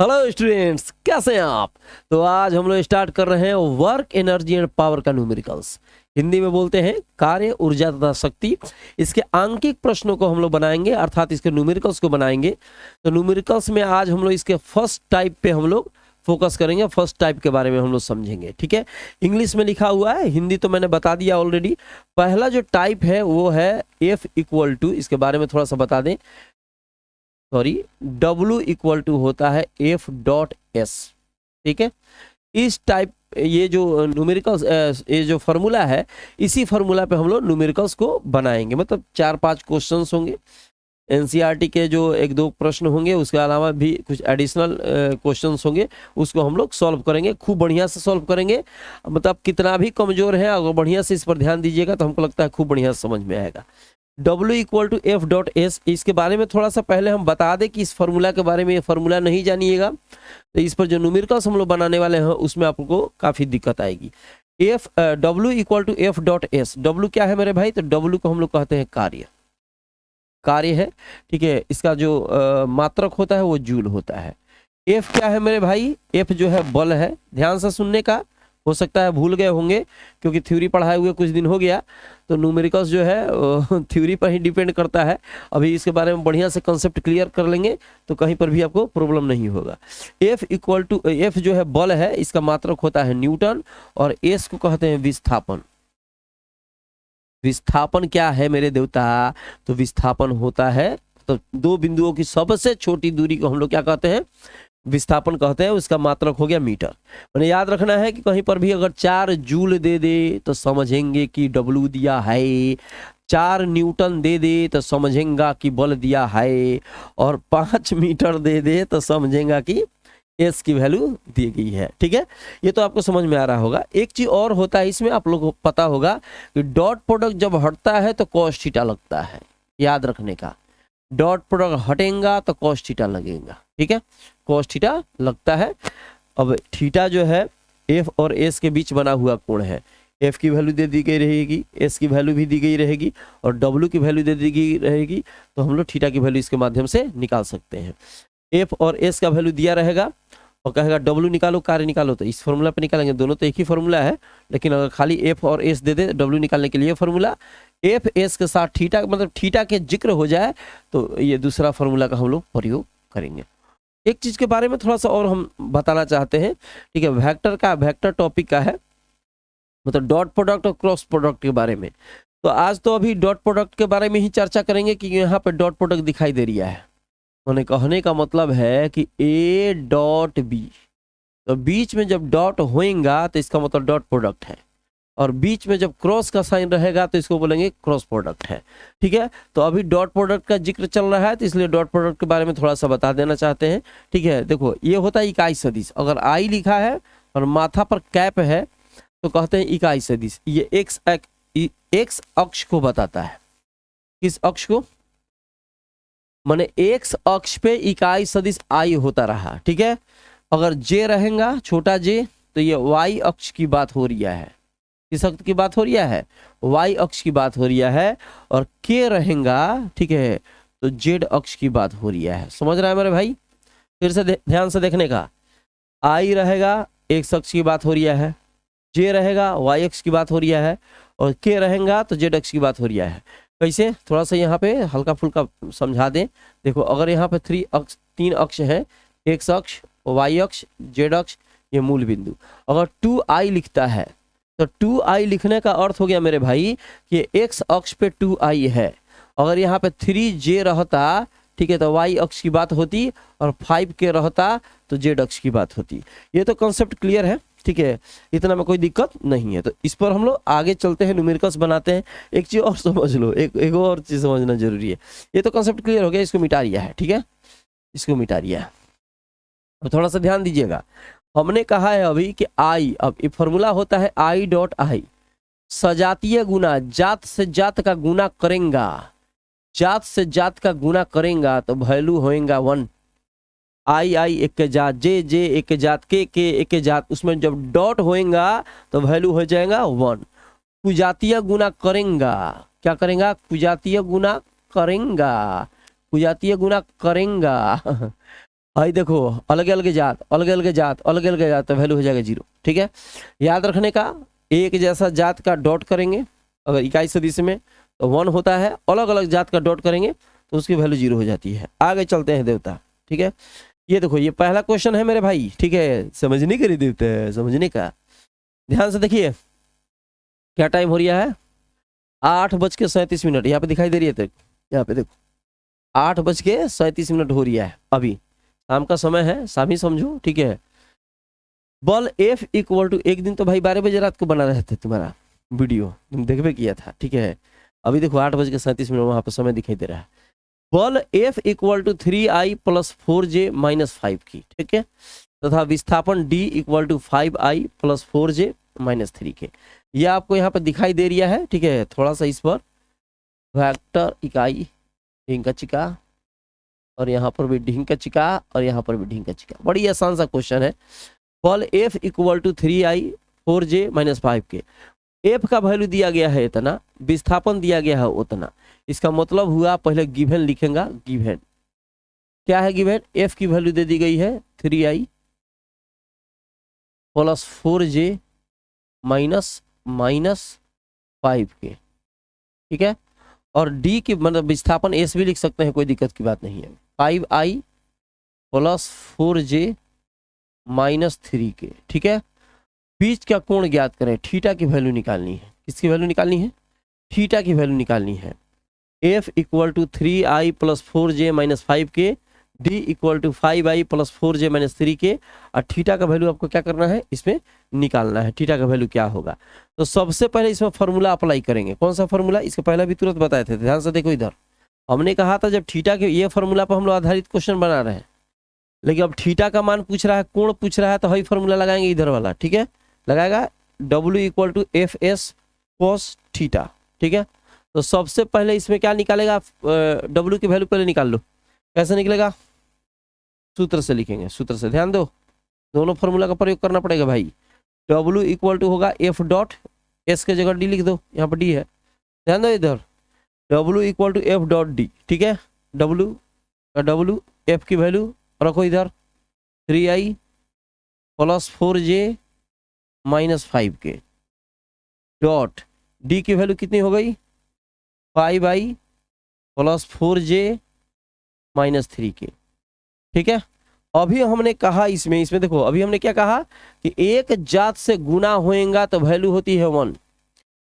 Hello students, कैसे हैं आप। तो आज हम लोग स्टार्ट कर रहे हैं वर्क एनर्जी एंड पावर का न्यूमेरिकल्स। हिंदी में बोलते हैं कार्य, ऊर्जा तथा शक्ति। इसके आंकिक प्रश्नों को हम लोग बनाएंगे, अर्थात इसके न्यूमेरिकल्स को बनाएंगे। तो न्यूमेरिकल्स में आज हम लोग इसके फर्स्ट टाइप पे हम लोग फोकस करेंगे, फर्स्ट टाइप के बारे में हम लोग समझेंगे। ठीक है, इंग्लिश में लिखा हुआ है, हिंदी तो मैंने बता दिया ऑलरेडी। पहला जो टाइप है वो है F इक्वल टू, इसके बारे में थोड़ा सा बता दें, सॉरी, W इक्वल टू होता है F डॉट एस। ठीक है, इस टाइप ये जो न्यूमेरिकल्स, ये जो फार्मूला है, इसी फार्मूला पे हम लोग न्यूमेरिकल्स को बनाएंगे। मतलब 4-5 क्वेश्चंस होंगे, एनसीईआरटी के जो 1-2 प्रश्न होंगे, उसके अलावा भी कुछ एडिशनल क्वेश्चंस होंगे, उसको हम लोग सॉल्व करेंगे, खूब बढ़िया से सॉल्व करेंगे। मतलब कितना भी कमजोर है, अगर बढ़िया से इस पर ध्यान दीजिएगा तो हमको लगता है खूब बढ़िया से समझ में आएगा। W equal to F dot S, इसके बारे में थोड़ा सा पहले हम बता दें कि इस फार्मूला के बारे में, ये फार्मूला नहीं जानिएगा तो इस पर जो न्यूमेरिकल्स हम लोग बनाने वाले हैं उसमें आपको काफ़ी दिक्कत आएगी। W equal to F dot S, W क्या है मेरे भाई, तो W को हम लोग कहते हैं कार्य, कार्य है। ठीक है, इसका जो मात्रक होता है वो जूल होता है। F क्या है मेरे भाई, F जो है बल है। ध्यान से सुनने का, हो सकता है भूल गए होंगे क्योंकि थ्योरी पढ़ाए हुए कुछ दिन हो गया, तो न्यूमेरिकल्स जो है थ्योरी पर ही डिपेंड करता है। अभी इसके बारे में बढ़िया से कंसेप्ट क्लियर कर लेंगे तो कहीं पर भी आपको प्रॉब्लम नहीं होगा। F इक्वल टू, F जो है बल है, इसका मात्रक होता है न्यूटन, और S को कहते हैं विस्थापन। विस्थापन क्या है मेरे देवता, तो विस्थापन होता है, तो दो बिंदुओं की सबसे छोटी दूरी को हम लोग क्या कहते हैं, विस्थापन कहते हैं। उसका मात्रक हो गया मीटर। मैंने याद रखना है कि कहीं पर भी अगर 4 जूल दे दे तो समझेंगे कि W दिया है, 4 न्यूटन दे दे तो समझेंगे कि बल दिया है, और 5 मीटर दे दे तो समझेंगे कि S की वैल्यू दी गई है। ठीक है, ये तो आपको समझ में आ रहा होगा। एक चीज और होता है इसमें, आप लोगों को पता होगा कि डॉट प्रोडक्ट जब हटता है तो cos थीटा लगता है, याद रखने का। डॉट प्रोडक्ट हटेगा तो cos थीटा लगेगा। ठीक है, cos थीटा लगता है। अब थीटा जो है F और S के बीच बना हुआ कोण है। F की वैल्यू दे दी गई रहेगी, S की वैल्यू भी दी गई रहेगी, और W की वैल्यू दे दी गई रहेगी, तो हम लोग थीटा की वैल्यू इसके माध्यम से निकाल सकते हैं। F और S का वैल्यू दिया रहेगा और कहेगा W निकालो, कार्य निकालो, तो इस फॉर्मूला पे निकालेंगे। दोनों तो एक ही फॉर्मूला है, लेकिन अगर खाली F और S दे दे W निकालने के लिए फॉर्मूला, F S के साथ थीटा, मतलब थीटा के जिक्र हो जाए तो ये दूसरा फॉर्मूला का हम लोग प्रयोग करेंगे। एक चीज के बारे में थोड़ा सा और हम बताना चाहते हैं। ठीक है, वेक्टर टॉपिक का है, मतलब डॉट प्रोडक्ट और क्रॉस प्रोडक्ट के बारे में। तो आज तो अभी डॉट प्रोडक्ट के बारे में ही चर्चा करेंगे कि यहाँ पे डॉट प्रोडक्ट दिखाई दे रहा है। उन्हें कहने का मतलब है कि A डॉट B, तो बीच में जब डॉट होएगा तो इसका मतलब डॉट प्रोडक्ट है, और बीच में जब क्रॉस का साइन रहेगा तो इसको बोलेंगे क्रॉस प्रोडक्ट है। ठीक है, तो अभी डॉट प्रोडक्ट का जिक्र चल रहा है तो इसलिए डॉट प्रोडक्ट के बारे में थोड़ा सा बता देना चाहते हैं। ठीक है, देखो ये होता है इकाई सदिश। अगर I लिखा है और माथा पर कैप है तो कहते हैं इकाई सदिश। ये एक्स अक्ष को बताता है। किस अक्ष को, माने एक्स अक्ष पे इकाई सदिश I होता रहा। ठीक है, अगर J रहेगा, छोटा J, तो ये Y अक्ष की बात हो रही है। किस अक्ष की बात हो रही है, Y अक्ष की बात हो रही है। और K रहेगा, ठीक है, तो Z अक्ष की बात हो रही है। समझ रहा है मेरे भाई, फिर से ध्यान से देखने का। I रहेगा, X अक्ष की बात हो रही है, J रहेगा, Y अक्ष की बात हो रही है, और K रहेगा तो Z अक्ष की बात हो रही है। कैसे, थोड़ा सा यहाँ पे हल्का फुल्का समझा दें। देखो, अगर यहाँ पे 3 अक्ष है, X अक्ष, Y अक्ष, Z अक्ष, ये मूल बिंदु। अगर 2I लिखता है तो 2I लिखने का अर्थ हो गया मेरे भाई कि X अक्ष पे 2I है। अगर यहाँ पे 3J रहता, ठीक है, तो Y अक्ष की बात होती, और 5K रहता तो Z अक्ष की बात होती। ये तो कॉन्सेप्ट क्लियर है। ठीक है, इतना में कोई दिक्कत नहीं है। तो इस पर हम लोग आगे चलते हैं, न्यूमेरिकल्स बनाते हैं। एक चीज और समझ लो, एक और चीज समझना जरूरी है। ये तो कॉन्सेप्ट क्लियर हो गया, इसको मिटा दिया है। ठीक है, इसको मिटा दिया है। तो थोड़ा सा ध्यान दीजिएगा। हमने कहा है अभी कि I, अब ये फॉर्मूला होता है I डॉट I, सजातीय गुना, जात से जात का गुना करेंगा, जात से जात का गुना करेंगा तो वैल्यू होएगा 1। I एक के जात, J एक के जात, K एक के जात, उसमें जब डॉट होएगा तो वैल्यू हो जाएगा 1। कुजातीय गुना करेंगा, क्या करेंगा, कुजातीय गुना करेंगा, कुजातीय गुना करेंगा आई देखो, अलग अलग जात अलग अलग जात अलग अलग जात तो वैल्यू हो जाएगा 0। ठीक है, याद रखने का, एक जैसा जात का डॉट करेंगे अगर इकाई सदिश में तो 1 होता है, अलग अलग जात का डॉट करेंगे तो उसकी वैल्यू 0 हो जाती है। आगे चलते हैं देवता। ठीक है, ये देखो ये पहला क्वेश्चन है मेरे भाई। ठीक है, समझने के लिए देवता है, समझने का ध्यान से देखिए। क्या टाइम हो रहा है? 8:37। यहाँ पे दिखाई दे रही है, यहाँ पे देखो 8:37 हो रही है। अभी शाम का समय है, शाम ही समझो। ठीक है, बल F इक्वल टू, एक दिन तो भाई 12 बजे रात को बना रहे थे, तुम्हारा वीडियो तुम देखबे किया था। ठीक है, अभी देखो 8:37 वहां पर समय दिखाई दे रहा है। बल F equal to 3I + 4J - 5 की। ठीक है, तथा विस्थापन D equal to 5I + 4J - 3 के। ये आपको यहाँ पर दिखाई दे रहा है। ठीक है, थोड़ा सा इस पर वेक्टर इकाई ढींका चिका, और यहाँ पर भी ढींका चिका, और यहाँ पर भी ढींका चिका। बड़ी आसान सा क्वेश्चन है। बल F equal to 3I 4J - 5 के। F का वैल्यू दिया गया है इतना, विस्थापन दिया गया है उतना। इसका मतलब हुआ, पहले गिवन लिखेगा। गिवन क्या है? गिवन F की वैल्यू दे दी गई है 3I + 4J - 5 के। ठीक है, और D की मतलब विस्थापन S भी लिख सकते हैं, कोई दिक्कत की बात नहीं है। 5I + 4J - 3 के। ठीक है, बीच का कोण ज्ञात करें, थीटा की वैल्यू निकालनी है। किसकी वैल्यू निकालनी है? थीटा की वैल्यू निकालनी है। F equal to 3I + 4J - 5 के, D equal to 5I + 4J - 3 के, और थीटा का वैल्यू आपको क्या करना है? इसमें निकालना है। थीटा का वैल्यू क्या होगा? तो सबसे पहले इसमें फॉर्मूला अप्लाई करेंगे। कौन सा फॉर्मूला? इसके पहले भी तुरंत बताए थे, ध्यान से देखो। इधर हमने कहा था जब थीटा के ये फॉर्मूला पर हम लोग आधारित क्वेश्चन बना रहे हैं, लेकिन अब थीटा का मान पूछ रहा है, कोण पूछ रहा है, तो वही फॉर्मूला लगाएंगे इधर वाला। ठीक है, लगाएगा W equal to FS cos theta. ठीक है, तो सबसे पहले इसमें क्या निकालेगा? W की वैल्यू पहले निकाल लो। कैसे निकलेगा? सूत्र से लिखेंगे, सूत्र से। ध्यान दो, दोनों फॉर्मूला का प्रयोग करना पड़ेगा भाई। W इक्वल टू होगा F डॉट, S के जगह D लिख दो, यहाँ पर D है। ध्यान दो इधर, W equal to F dot D। ठीक है, W F की वैल्यू रखो इधर 3I + 4J - 5 के, डॉट D की वैल्यू कितनी हो गई? 5I + 4J - 3 के। ठीक है, अभी हमने कहा इसमें देखो, अभी हमने क्या कहा कि एक जात से गुना होएगा तो वैल्यू होती है 1।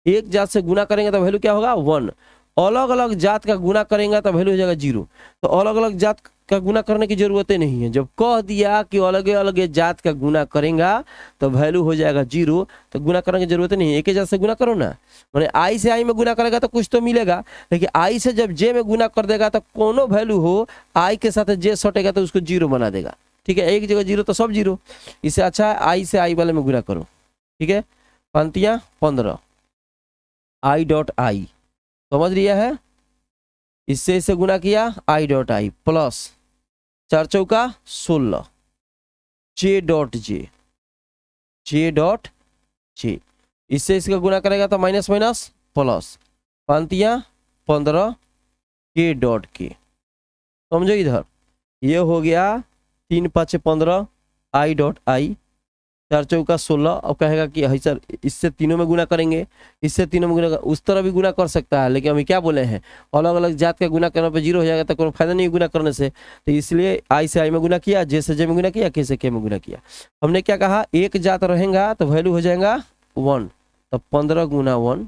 एक जात से गुना करेंगे तो वैल्यू क्या होगा? 1। अलग अलग जात का गुना करेंगे तो वैल्यू हो जाएगा 0। तो अलग अलग जात का गुना करने की जरूरत नहीं है। जब कह दिया कि अलग अलग जात का गुना करेगा तो वैल्यू हो जाएगा 0, तो गुना करने की जरूरत नहीं है। एक ही जात से गुना करो ना, मैंने I से I में गुना करेगा तो कुछ तो मिलेगा, लेकिन I से जब J में गुना कर देगा तो कोनो वैल्यू हो I के साथ J सटेगा तो उसको 0 बना देगा। ठीक है, एक जगह 0 तो सब 0। इससे अच्छा है I से I वाले में गुना करो। ठीक है, 15 I डॉट I, समझ लिया है? इससे इसे गुना किया I डॉट I प्लस 4 चौका 16 J डॉट J, इससे इसका गुना करेगा तो minus minus plus 15 K dot K। समझो इधर, ये हो गया 3 × 5 = 15 I डॉट I, 4 चौका 16। अब कहेगा कि है सर इससे तीनों में गुना करेंगे, इससे तीनों में गुना उस तरह भी गुना कर सकता है, लेकिन हम क्या बोले हैं? अलग अलग जात का गुना करने पर 0 हो जाएगा तो कोई फायदा नहीं गुना करने से। तो इसलिए I से I में गुना किया, J से J में गुना किया, K से K में गुना किया। हमने क्या कहा? एक जात रहेगा तो वैल्यू हो जाएगा 1, तो 15 × 1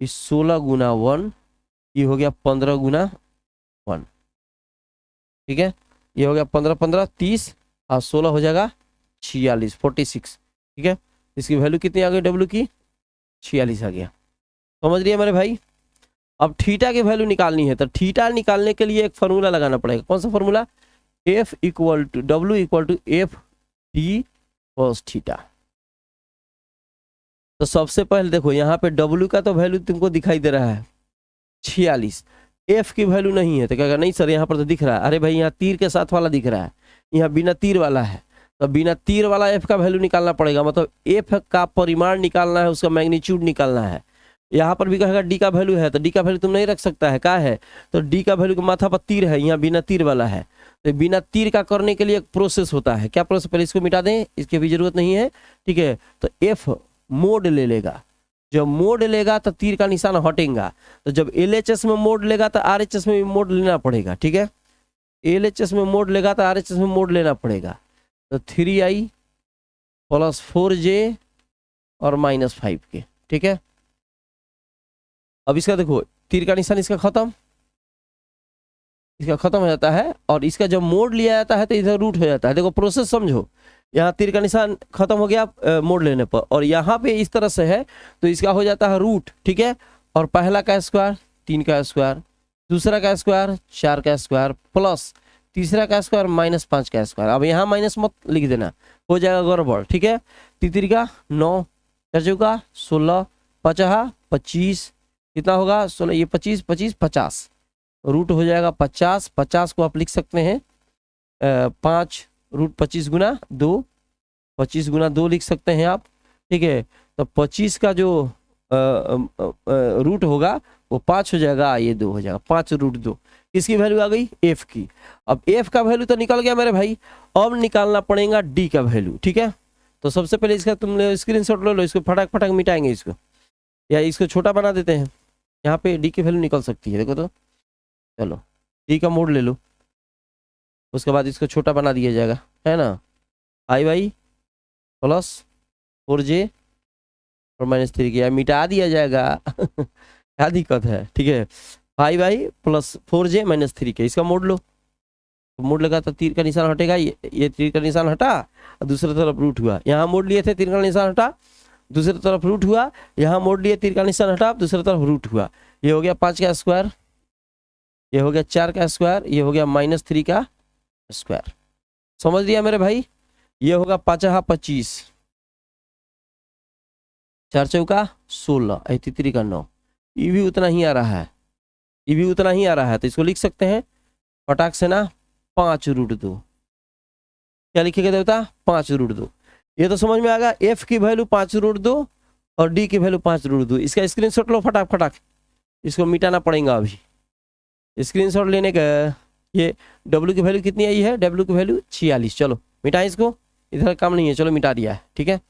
इस 16 × 1, ये हो गया 15 × 1। ठीक है, ये हो गया 15 15 30 और 16 हो जाएगा 46 46। ठीक है, इसकी वैल्यू कितनी आ गई? W की 46 आ गया। समझ रही है मेरे भाई? अब थीटा की वैल्यू निकालनी है, तो थीटा निकालने के लिए एक फॉर्मूला लगाना पड़ेगा। कौन सा formula? F equal to W equal to FD cos theta. तो सबसे पहले देखो यहाँ पे W का तो वैल्यू तुमको दिखाई दे रहा है 46, F की वैल्यू नहीं है। तो कहेगा नहीं सर यहाँ पर तो दिख रहा है। अरे भाई यहाँ तीर के साथ वाला दिख रहा है, यहाँ बिना तीर वाला है, तो बिना तीर वाला F का वैल्यू निकालना पड़ेगा। मतलब F का परिमाण निकालना है, उसका मैग्नीट्यूड निकालना है। यहाँ पर भी कहेगा D का वैल्यू है, तो D का वैल्यू तुम नहीं रख सकता है, क्या है? तो D का वैल्यू के माथा पर तीर है, यहाँ बिना तीर वाला है, तो बिना तीर का करने के लिए एक प्रोसेस होता है। क्या प्रोसेस? पहले इसको मिटा दें, इसकी भी जरूरत नहीं है, ठीक है। तो एफ मोड ले लेगा, जब मोड लेगा तो तीर का निशान हटेगा। तो जब एलएचएस में मोड लेगा तो आरएचएस में भी मोड लेना पड़ेगा, ठीक है। एलएचएस में मोड लेगा तो आरएचएस में मोड लेना पड़ेगा। तो 3i प्लस 4j और -5 के, ठीक है। अब इसका देखो तीर का निशान इसका खत्म, इसका खत्म हो जाता है, और इसका जब मोड लिया जाता है तो इधर रूट हो जाता है। देखो प्रोसेस समझो, यहाँ तीर का निशान खत्म हो गया मोड लेने पर, और यहाँ पे इस तरह से है तो इसका हो जाता है रूट, ठीक है। और पहला का स्क्वायर 3 का स्क्वायर, दूसरा का स्क्वायर 4 का स्क्वायर, प्लस तीसरा का स्क्वायर -5 का स्क्वायर। अब यहाँ माइनस मत लिख देना, हो जाएगा गड़बड़, ठीक है। तीन का 9, 4 का 16, 5 25, कितना होगा 16, ये 25 25 50, रूट हो जाएगा 50। 50 को आप लिख सकते हैं 5 रूट 25 गुना 2, 25 गुना 2 लिख सकते हैं आप, ठीक है। तो 25 का जो रूट होगा वो 5 हो जाएगा, ये 2 हो जाएगा, 5 रूट 2। किसकी वैल्यू आ गई? एफ की। अब एफ का वैल्यू तो निकल गया मेरे भाई, अब निकालना पड़ेगा डी का वैल्यू, ठीक है। तो सबसे पहले इसका तुम स्क्रीनशॉट ले लो, इसको फटाक फटाक मिटाएंगे इसको, या इसको छोटा बना देते हैं। यहाँ पे डी की वैल्यू निकल सकती है, देखो तो, चलो डी का मोड ले लो, उसके बाद इसको छोटा बना दिया जाएगा, है ना। i प्लस 4j और -3 किया, मिटा दिया जाएगा क्या दिक्कत है, ठीक है। 5i प्लस 4j -3 के, इसका मोड लो, तो मोड लगा तो तीर का निशान हटेगा, ये तीर का निशान हटा और दूसरी तरफ रूट हुआ। यहाँ मोड लिए थे, तीर का निशान हटा, दूसरी तरफ रूट हुआ, यहाँ मोड लिए, तीर का निशान हटा, दूसरी तरफ रूट हुआ। ये हो गया 5 का स्क्वायर, ये हो गया 4 का स्क्वायर, ये हो गया -3 का स्क्वायर। समझ लिया मेरे भाई? ये होगा 5 25, 4 चौका 16, 3 का 9, ये भी उतना ही आ रहा है, ये भी उतना ही आ रहा है। तो इसको लिख सकते हैं फटाक से ना 5 रूट 2। क्या लिखेगा देवता? 5 रूट 2। ये तो समझ में आ गया, एफ की वैल्यू 5 रूट 2 और डी की वैल्यू 5 रूट 2। इसका स्क्रीनशॉट लो फटाक फटाक, इसको मिटाना पड़ेगा अभी। स्क्रीनशॉट लेने का, ये डब्ल्यू की वैल्यू कितनी आई है? डब्ल्यू की वैल्यू 46। चलो मिटाएं इसको, इधर काम नहीं है, चलो मिटा दिया है, ठीक है।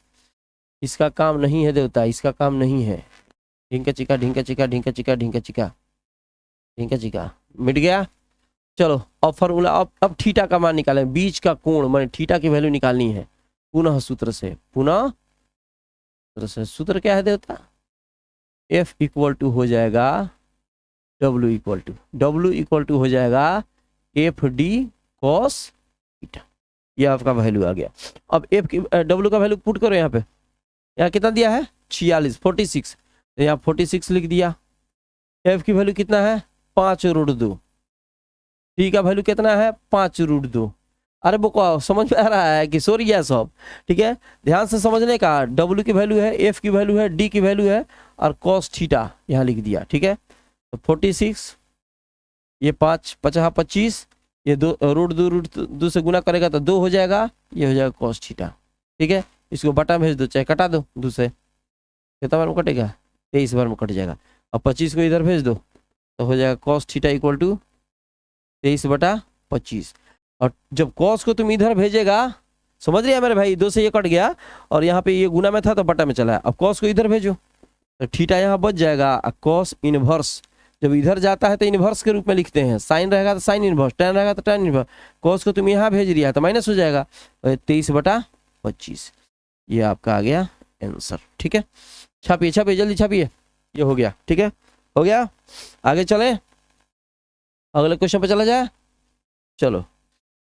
इसका काम नहीं है देवता, इसका काम नहीं है। ढींका चिका ढींका चिका ढींका चिका ढींका चिका ढींका चिका, मिट गया। चलो अब फॉर्मूला, अब थीटा का मान निकालें, बीच का कोण माने थीटा की वैल्यू निकालनी है पुनः सूत्र से। पुनः सूत्र से, सूत्र क्या है देवता? एफ इक्वल टू हो जाएगा डब्ल्यू इक्वल टू हो जाएगा एफ डी कॉस थीटा। ये आपका वैल्यू आ गया। अब एफ की डब्ल्यू का वैल्यू पुट करो यहाँ पे, यहाँ कितना दिया है? 46 तो यहाँ 46 लिख दिया। एफ की वैल्यू कितना है? 5 रूट 2। टी का वैल्यू कितना है? 5 रूट 2। अरे वो समझ में आ रहा है कि सॉरी है सब, ठीक है। ध्यान से समझने का, डब्ल्यू की वैल्यू है, एफ की वैल्यू है, डी की वैल्यू है, और कॉस थीटा यहाँ लिख दिया, ठीक है। तो 46, ये 5 50 25, ये 2 रूट 2 से गुना करेगा तो 2 हो जाएगा, ये हो जाएगा कॉस थीटा, ठीक है। इसको बटा भेज दो, चाहे कटा दो, 2 से कितना बार में कटेगा? 23 बार में कट जाएगा। अब 25 को इधर भेज दो तो हो जाएगा कॉस थीटा इक्वल टू 23/25। और जब कॉस को तुम इधर भेजेगा, समझ रहे मेरे भाई, 2 से ये कट गया और यहाँ पे ये गुना में था तो बटा में चला है। अब कॉस को इधर भेजो तो थीटा यहाँ बच जाएगा। कॉस इनवर्स जब इधर जाता है तो इनवर्स के रूप में लिखते हैं, साइन रहेगा तो साइन इनवर्स, टेन रहेगा तो टेन इनवर्स। कॉस को तुम यहाँ भेज दिया तो माइनस हो जाएगा, 23/25। ये आपका आ गया आंसर, ठीक है। छापिए छापिए जल्दी छापिए, ये हो गया, ठीक है, हो गया। आगे चले, अगले क्वेश्चन पे चला जाए। चलो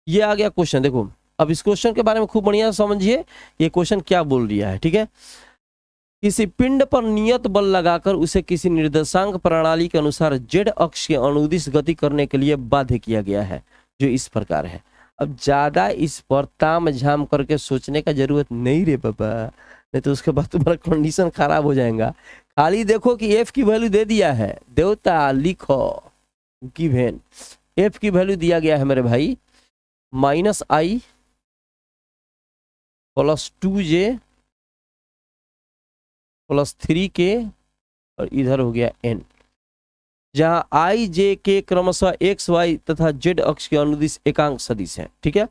ये आ गया क्वेश्चन। देखो अब इस क्वेश्चन के बारे में खूब बढ़िया समझिए, ये क्वेश्चन क्या बोल रहा है, ठीक है। किसी पिंड पर नियत बल लगाकर उसे किसी निर्देशांक प्रणाली के अनुसार जेड अक्ष के अनुदिश गति करने के लिए बाध्य किया गया है, जो इस प्रकार है। अब ज्यादा इस पर ताम झाम करके सोचने का जरूरत नहीं रे बाबा, नहीं तो उसके बाद तुम्हारा कंडीशन खराब हो जाएगा। खाली देखो कि एफ की वैल्यू दे दिया है देवता, लिखो गिवन एफ की वैल्यू दिया गया है मेरे भाई -i plus 2j plus 3k और इधर हो गया n। जहां आई जे के क्रमशः एक्स वाई तथा जेड अक्ष के अनुदिश एकांक सदिश है। ठीक है,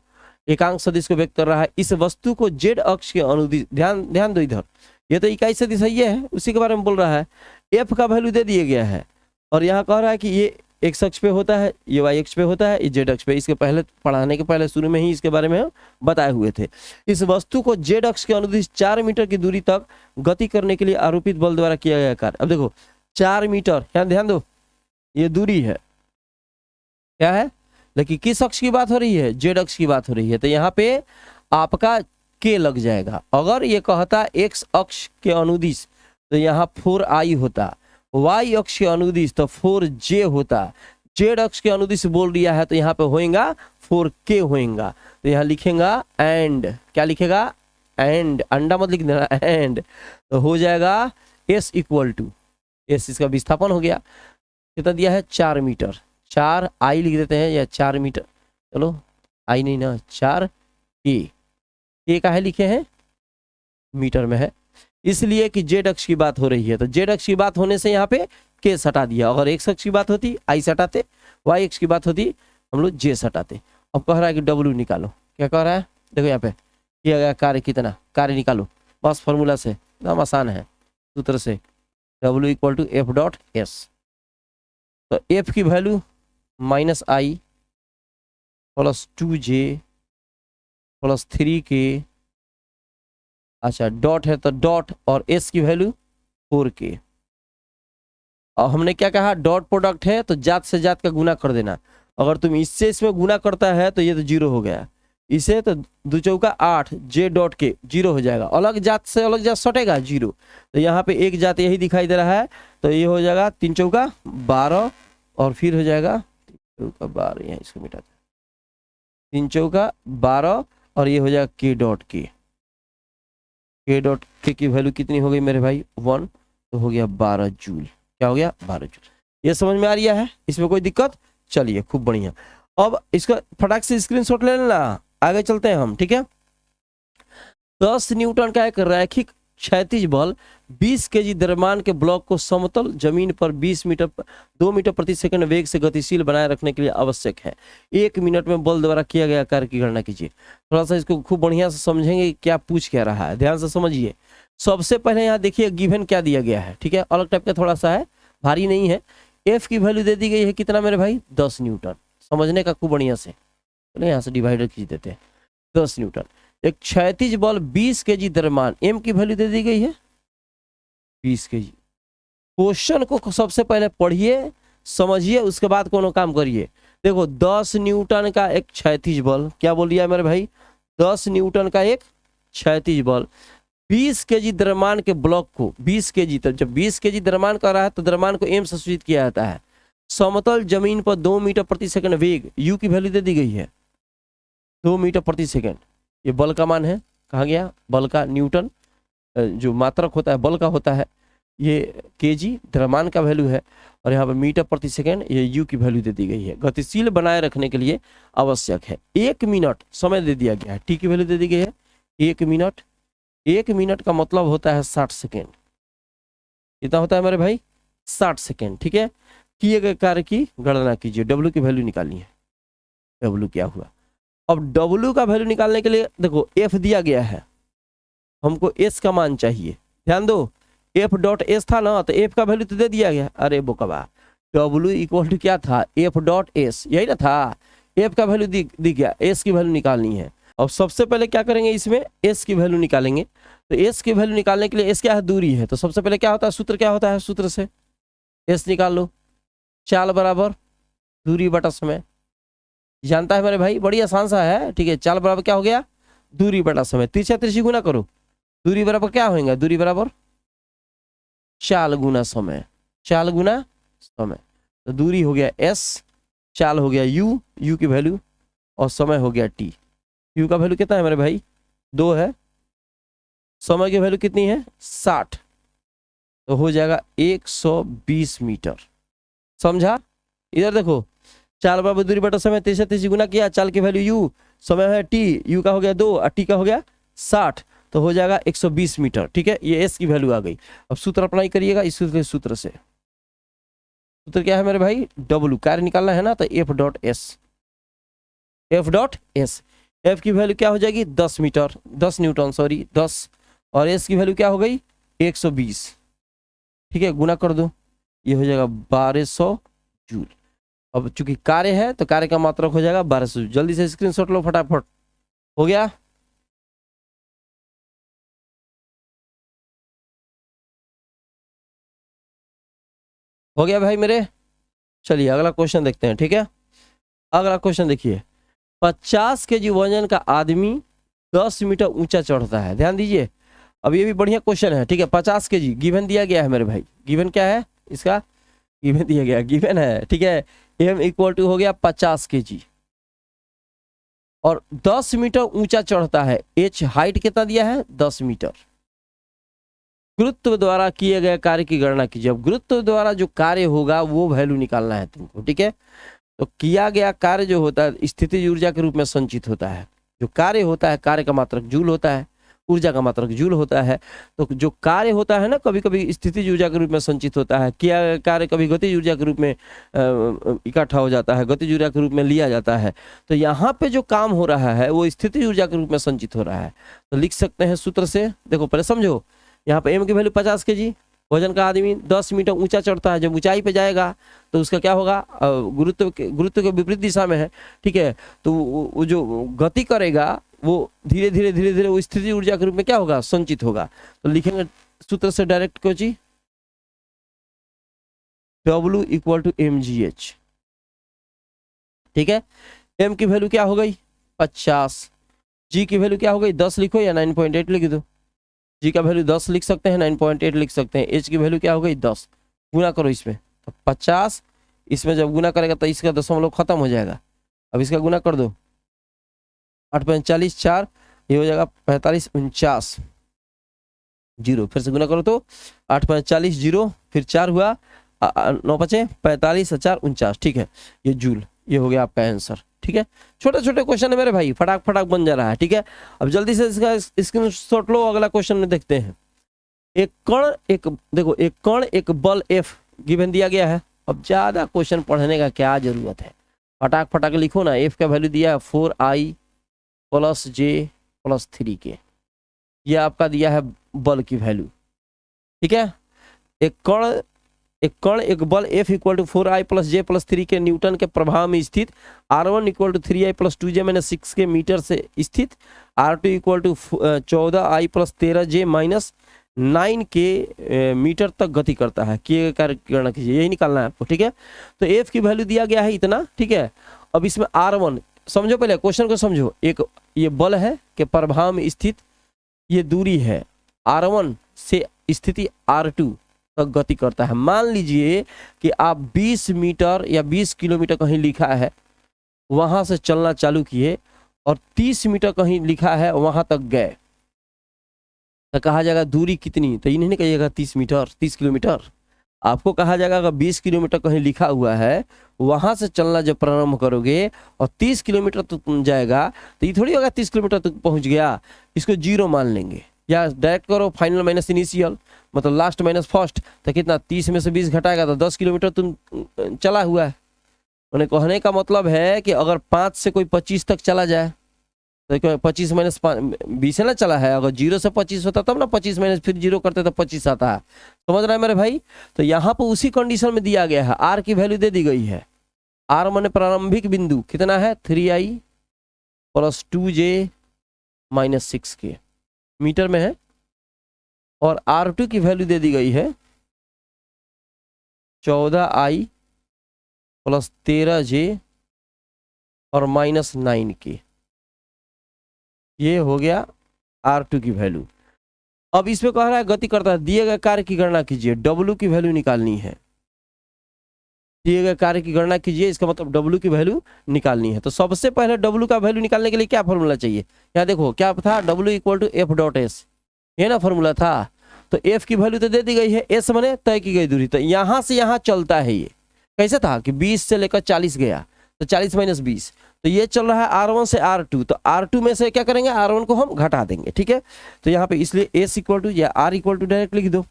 एकांक सदिश को व्यक्त कर रहा है। इस वस्तु को जेड अक्ष के अनुदिश, ध्यान ध्यान दो इधर, ये तो इकाई सदिश है, ये है, उसी के बारे में बोल रहा है। एफ का वैल्यू दे दिया गया है और यहाँ कह रहा है कि ये एक्स अक्ष पे होता है, ये वाई अक्ष पे होता है, ये जेड अक्ष पे। इसके पहले पढ़ाने के पहले शुरू में ही इसके बारे में हम बताए हुए थे। इस वस्तु को जेड अक्ष के अनुदिश 4 मीटर की दूरी तक गति करने के लिए आरोपित बल द्वारा किया गया कार्य। अब देखो 4 मीटर, यहाँ ध्यान दो, ये दूरी है, क्या है, लेकिन किस अक्ष की बात हो रही है, जेड अक्ष की बात हो रही है। तो यहाँ पे आपका के लग जाएगा। अगर ये कहता एक्स अक्ष के अनुदिश तो यहाँ 4i होता, वाई अक्ष के अनुदिश तो 4j होता, जेड अक्ष के अनुदिश बोल दिया है तो यहाँ पे होएगा 4k होएगा। तो यहाँ लिखेगा एंड, क्या लिखेगा, एंड, अंडा मत लिख देना, एंड, तो हो जाएगा s इक्वल टू, एस इसका विस्थापन हो गया, कितना दिया है 4 मीटर, 4 आई लिख देते हैं या 4 मीटर, चलो आई नहीं ना, 4 के का है लिखे हैं, मीटर में है, इसलिए कि जेड अक्ष की बात हो रही है। तो जेड अक्ष की बात होने से यहाँ पे के सटा दिया। अगर एक्स अक्ष की बात होती आई सटाते, वाई अक्ष की बात होती हम लोग जे सटाते। अब कह रहा है कि डब्ल्यू निकालो, क्या कह रहा है, देखो यहाँ पे किया गया कार्य कितना, कार्य निकालो बस फॉर्मूला से, एकदम आसान है, सूत्र से, W equal to F dot S. तो एफ की value -i plus 2j plus 3k, अच्छा डॉट है तो डॉट, और s की वैल्यू 4k। और हमने क्या कहा, डॉट प्रोडक्ट है तो जात से जात का गुना कर देना। अगर तुम इससे इसमें गुना करता है तो ये तो 0 हो गया, इसे तो 2 चौका 8, j डॉट के 0 हो जाएगा, अलग जात से अलग जात सटेगा 0। तो यहाँ पे एक जात यही दिखाई दे रहा है, तो ये हो जाएगा 3 चौका 12, और फिर हो जाएगा 3 चौका 12, यहाँ इसको मिटा दे, 3 चौका 12, और ये हो जाएगा k डॉट के की वैल्यू कितनी हो गई मेरे भाई 1, तो हो गया 12 जूल। क्या हो गया 12 जूल। ये समझ में आ रहा है, इसमें कोई दिक्कत, चलिए खूब बढ़िया। अब इसका फटाक से स्क्रीनशॉट ले लेना, आगे चलते हैं हम। ठीक है, 10 न्यूटन का एक रैखिक क्षैतिज बल 20 केजी द्रव्यमान के ब्लॉक को समतल जमीन पर 2 मीटर प्रति सेकंड वेग से गतिशील बनाए रखने के लिए आवश्यक है। 1 मिनट में बल द्वारा किया गया कार्य की गणना कीजिए। थोड़ा सा इसको खूब बढ़िया से समझेंगे क्या पूछ क्या रहा है, ध्यान से समझिए। सबसे पहले यहाँ देखिए गिवन क्या दिया गया है, ठीक है, अलग टाइप का थोड़ा सा है, भारी नहीं है। एफ की वैल्यू दे दी गई है कितना मेरे भाई 10 न्यूटन, समझने का खूब बढ़िया से, चलो यहाँ से डिवाइडर खींच देते हैं, 10 न्यूटन। एक क्षैतिज बल 20 केजी द्रव्यमान, एम की वैल्यू दे दी गई है 20 केजी। क्वेश्चन को सबसे पहले पढ़िए समझिए, उसके बाद कोनो काम करिए। देखो 10 न्यूटन का एक क्षैतिज बल, क्या बोल दिया मेरे भाई 10 न्यूटन का एक क्षैतिज बल 20 केजी द्रव्यमान के ब्लॉक को 20 केजी, तब जब 20 केजी द्रव्यमान कर रहा है तो द्रव्यमान को एम से सूचित किया जाता है। समतल जमीन पर 2 मीटर प्रति सेकंड वेग, यू की वैल्यू दे दी गई है 2 मीटर प्रति सेकंड। ये बल का मान है, कहा गया बल का, न्यूटन जो मात्रक होता है बल का होता है, ये केजी द्रव्यमान का वैल्यू है, और यहाँ पर मीटर प्रति सेकंड ये यू की वैल्यू दे दी गई है। गतिशील बनाए रखने के लिए आवश्यक है। 1 मिनट समय दे दिया गया है, टी की वैल्यू दे दी गई है 1 मिनट। 1 मिनट का मतलब होता है 60 सेकेंड, कितना होता है मेरे भाई 60 सेकेंड। ठीक है, किए गए कार्य की गणना कीजिए, डब्ल्यू की वैल्यू निकालनी है। डब्ल्यू क्या हुआ, अब डब्ल्यू का वैल्यू निकालने के लिए देखो एफ दिया गया है, हमको एस का मान चाहिए। ध्यान दो एफ डॉट एस था ना, तो एफ का वैल्यू तो दे दिया गया, अरे बोकबा डब्ल्यू इक्वल टू क्या था एफ डॉट एस, यही ना था, एफ का वैल्यू दिख गया, एस की वैल्यू निकालनी है। अब सबसे पहले क्या करेंगे, इसमें एस की वैल्यू निकालेंगे। तो एस की वैल्यू निकालने के लिए एस क्या है, दूरी है, तो सबसे पहले क्या होता है, सूत्र क्या होता है, सूत्र से एस निकाल लो, चाल बराबर दूरी बटा समय, जानता है मेरे भाई, बड़ी आसान सा है। ठीक है, चाल बराबर क्या हो गया, दूरी बटा समय, तिरछा तिरछी गुना करो, दूरी बराबर क्या होगा, दूरी बराबर चाल गुना समय, चाल गुना समय। तो दूरी हो गया एस, चाल हो गया यू, यू की वैल्यू, और समय हो गया टी। यू का वैल्यू कितना है मेरे भाई 2 है, समय की वैल्यू कितनी है 60, तो हो जाएगा 120 मीटर। समझा, इधर देखो चाल बराबर दूरी बटा समय, तिरछा तिरछी गुना किया, चाल की वैल्यू यू, समय है टी, यू का हो गया 2 और टी का हो गया 60, तो हो जाएगा 120 मीटर। ठीक है, ये एस की वैल्यू आ गई। अब सूत्र अप्लाई करिएगा इस सूत्र से, सूत्र क्या है मेरे भाई, डब्लू कार्य निकालना है ना, तो F dot S, F dot S, F की वैल्यू क्या हो जाएगी 10 मीटर, 10 न्यूटन सॉरी 10, और एस की वैल्यू क्या हो गई 120, ठीक है, गुना कर दो, ये हो जाएगा 1200 जूल। अब चूंकि कार्य है तो कार्य का मात्रक हो जाएगा 1200 जूल। जल्दी से स्क्रीनशॉट लो फटाफट, हो गया। हो गया भाई मेरे, चलिए अगला क्वेश्चन देखते हैं, ठीक है। अगला क्वेश्चन देखिए, 50 केजी वजन का आदमी 10 मीटर ऊंचा चढ़ता है, ध्यान दीजिए। अब ये भी बढ़िया क्वेश्चन है, ठीक है। 50 केजी गिवन दिया गया है मेरे भाई, गिवन क्या है इसका, गिवन दिया गया, गिवन है, ठीक है। एम इक्वल टू हो गया 50 केजी और 10 मीटर ऊंचा चढ़ता है, एच हाइट कितना दिया है 10 मीटर। गुरुत्व द्वारा किए गए कार्य की गणना कीजिए। अब गुरुत्व द्वारा जो कार्य होगा वो वैल्यू निकालना है तुमको, ठीक है। तो किया गया कार्य जो होता है स्थितिज ऊर्जा के रूप में संचित होता है। जो कार्य होता है, कार्य का मात्रक जूल होता है, ऊर्जा का मात्रक जूल होता है। तो जो कार्य होता है ना, कभी कभी स्थितिज ऊर्जा के रूप में संचित होता है, किया गया कार्य कभी गतिज ऊर्जा के रूप में इकट्ठा हो जाता है, गतिज ऊर्जा के रूप में लिया जाता है। तो यहाँ पे जो काम हो रहा है वो स्थितिज ऊर्जा के रूप में संचित हो रहा है। तो लिख सकते हैं सूत्र से, देखो पहले समझो, यहाँ पे एम की वैल्यू 50 केजी, वजन का आदमी 10 मीटर ऊंचा चढ़ता है। जब ऊंचाई पे जाएगा तो उसका क्या होगा, गुरुत्व के विपरीत दिशा में है, ठीक है। तो वो जो गति करेगा वो धीरे धीरे धीरे धीरे वो स्थितिज ऊर्जा के रूप में क्या होगा, संचित होगा। तो लिखेंगे सूत्र से डायरेक्ट क्यों जी, W इक्वल टू mgh, ठीक है। m की वैल्यू क्या हो गई 50, g की वैल्यू क्या हो गई 10 लिखो या 9.8 लिख दो। g का वैल्यू 10 लिख सकते हैं, 9.8 लिख सकते हैं। h की वैल्यू क्या हो गई 10, गुना करो इसमें, तो 50 इसमें जब गुना करेगा तो इसका दशमलव खत्म हो जाएगा। अब इसका गुना कर दो, 8 × 4, ये हो जाएगा 45 49 जीरो, फिर से गुना करो तो 8 × 40 जीरो, फिर 4 हुआ 9 × 5 45 और 4 49, ठीक है। ये जूल, ये हो गया आपका आंसर, ठीक है। छोटे छोटे क्वेश्चन है मेरे भाई, फटाक फटाक बन जा रहा है, ठीक है। अब जल्दी से इसका स्क्रीनशॉट लो, अगला क्वेश्चन में देखते हैं। एक कण एक बल F गिवन दिया गया है। अब ज्यादा क्वेश्चन पढ़ने का क्या जरूरत है, फटाक फटाक लिखो ना। F का वैल्यू दिया है 4I + J + 3K, ये आपका दिया है बल की वैल्यू, ठीक है। एक कण एक बल F equal to 4I + J + 3K newton के प्रभाव में स्थित, R1 equal to 3I + 2J - 6K metre से स्थित, R2 equal to 14I + 13J - 9K metre तक गति करता है। किए कार्य की गणना कीजिए, यही निकालना है आपको, ठीक है। तो F की वैल्यू दिया गया है इतना, ठीक है। अब इसमें R1 समझो, पहले क्वेश्चन को समझो। एक ये बल है कि प्रभाव में स्थित, ये दूरी है R1 से स्थिति R2 तक गति करता है। मान लीजिए कि आप 20 मीटर या 20 किलोमीटर कहीं लिखा है, वहां से चलना चालू किए और 30 मीटर कहीं लिखा है वहां तक गए, तो कहा जाएगा दूरी कितनी, तो ये नहीं कहिएगा 30 मीटर 30 किलोमीटर, आपको कहा जाएगा अगर 20 किलोमीटर कहीं लिखा हुआ है, वहां से चलना जब प्रारंभ करोगे और 30 किलोमीटर तक जाएगा, तो ये थोड़ी होगा 30 किलोमीटर तक पहुंच गया, इसको 0 मान लेंगे। या डायरेक्ट करो फाइनल माइनस इनिशियल, मतलब लास्ट माइनस फर्स्ट, तो कितना 30 में से 20 घटाएगा तो 10 किलोमीटर तुम चला हुआ है। मैंने कहने का मतलब है कि अगर 5 से कोई 25 तक चला जाए तो 25 - 20 है ना चला है, अगर 0 से 25 होता तब ना 25 माइनस फिर 0 करते तो 25 आता है, समझ रहा है मेरे भाई। तो यहाँ पर उसी कंडीशन में दिया गया है, R की वैल्यू दे दी गई है। R माने प्रारंभिक बिंदु कितना है 3I + 2J - 6K मीटर में है, और R2 की वैल्यू दे दी गई है 14I + 13J और -9K, ये हो गया R2 की वैल्यू। अब इसमें कह रहा है गति करता है, दिए गए कार्य की गणना कीजिए, W की वैल्यू निकालनी है। दिए गए कार्य की गणना कीजिए, इसका मतलब W की वैल्यू निकालनी है। तो सबसे पहले W का वैल्यू निकालने के लिए क्या फॉर्मूला चाहिए, यहाँ देखो क्या था, W equal to F dot S, ये ना फॉर्मूला था। तो F की वैल्यू तो दे दी गई है, S माने तय की गई दूरी। तो यहाँ से यहाँ चलता है, ये कैसे था कि 20 से लेकर 40 गया, तो 40 - 20, तो ये चल रहा है R1 से R2, तो R2 में से क्या करेंगे, R1 को हम घटा देंगे, ठीक है। तो यहाँ पे इसलिए S इक्वल टू या R इक्वल टू डायरेक्ट लिख दो,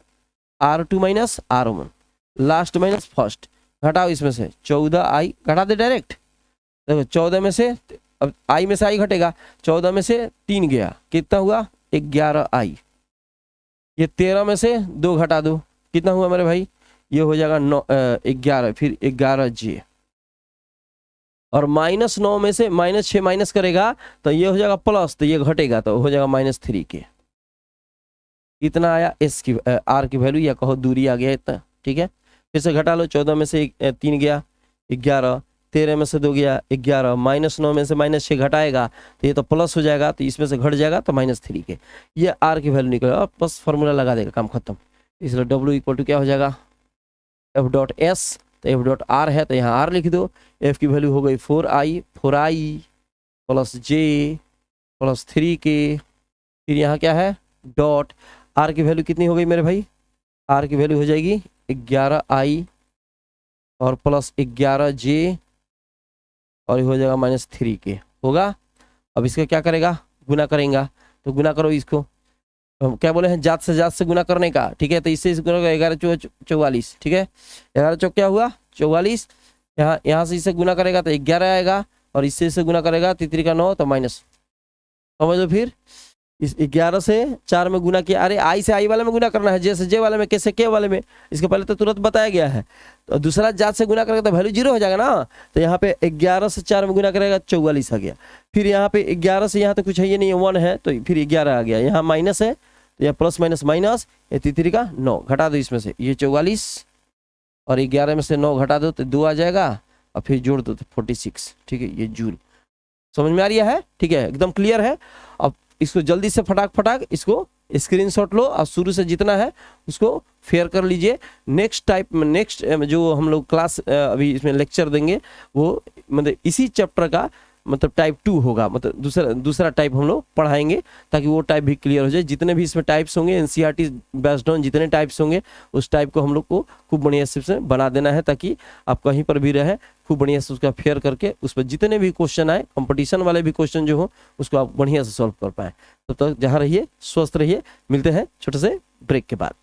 R2 - R1 last minus first, घटाओ इसमें से 14i, घटा दे डायरेक्ट। देखो 14 में से, अब i में से i घटेगा, 14 में से 3 गया, कितना हुआ 11i। ये 13 में से 2 घटा दो, कितना हुआ मेरे भाई, ये हो जाएगा 11, फिर 11j। और -9 में से -6 माइनस करेगा तो ये हो जाएगा प्लस, तो ये घटेगा तो हो जाएगा -3k। इतना आया s की r की वैल्यू, या कहो दूरी आ गया इतना, ठीक है। फिर से घटा लो, 14 में से 3 गया 11, 13 में से 2 गया 11, -9 में से -6 घटाएगा तो ये तो प्लस हो जाएगा, तो इसमें से घट जाएगा तो -3k। ये r की वैल्यू निकलेगा, बस फॉर्मूला लगा देगा, काम खत्म। इसलिए w इक्वल टू क्या हो जाएगा, f.s, तो f.r है तो यहाँ r लिख दो। f की वैल्यू हो गई 4i plus j plus 3k, फिर यहाँ क्या है डॉट, r की वैल्यू कितनी हो गई मेरे भाई, r की वैल्यू हो जाएगी 11i और प्लस 11j और हो जाएगा -3k होगा। अब इसका क्या करेगा, गुना करेगा, तो गुना करो इसको, हम क्या बोले हैं जात से गुना करने का, ठीक है। तो इससे इस गुना 11 चौक 44, ठीक है। 11 चौक क्या हुआ 44, यहाँ से इससे गुना करेगा तो 11 आएगा, और इससे गुना करेगा 3 का 9 तो माइनस, समझ लो। फिर इस 11 से 4 में गुना किया, अरे आई से आई वाले में गुना करना है, जे से जे वाले में, के से के वाले में, इसके पहले तो तुरंत बताया गया है। तो दूसरा जात से गुना करेगा तो वैल्यू 0 हो जाएगा ना, तो यहाँ पे 11 से 4 में गुना करेगा 44 आ गया। फिर यहाँ पे 11 से यहाँ तो कुछ है ये नहीं है, 1 है, तो फिर 11 आ गया, यहाँ माइनस है तो यह प्लस माइनस माइनस, ये 3 का 9 घटा दो इसमें से, ये 44 और 11 में से 9 घटा दो तो 2 आ जाएगा, और फिर जोड़ दो तो 46, ठीक है। ये जूल समझ में आ रही है, ठीक है, एकदम क्लियर है। अब इसको जल्दी से फटाक इसको स्क्रीनशॉट लो और शुरू से जितना है उसको फेयर कर लीजिए। नेक्स्ट टाइप में, नेक्स्ट जो हम लोग क्लास अभी इसमें लेक्चर देंगे वो मतलब इसी चैप्टर का मतलब टाइप 2 होगा, मतलब दूसरा टाइप हम लोग पढ़ाएंगे, ताकि वो टाइप भी क्लियर हो जाए। जितने भी इसमें टाइप्स होंगे एनसीईआरटी बेस्ड ऑन जितने टाइप्स होंगे, उस टाइप को हम लोग को खूब बढ़िया से बना देना है, ताकि आप कहीं पर भी रहे खूब बढ़िया से उसका फेयर करके उस पर जितने भी क्वेश्चन आए, कंपटीशन वाले भी क्वेश्चन जो हो, उसको आप बढ़िया से सॉल्व कर पाएँ। तब तक जहाँ रहिए स्वस्थ रहिए, मिलते हैं छोटे से ब्रेक के बाद।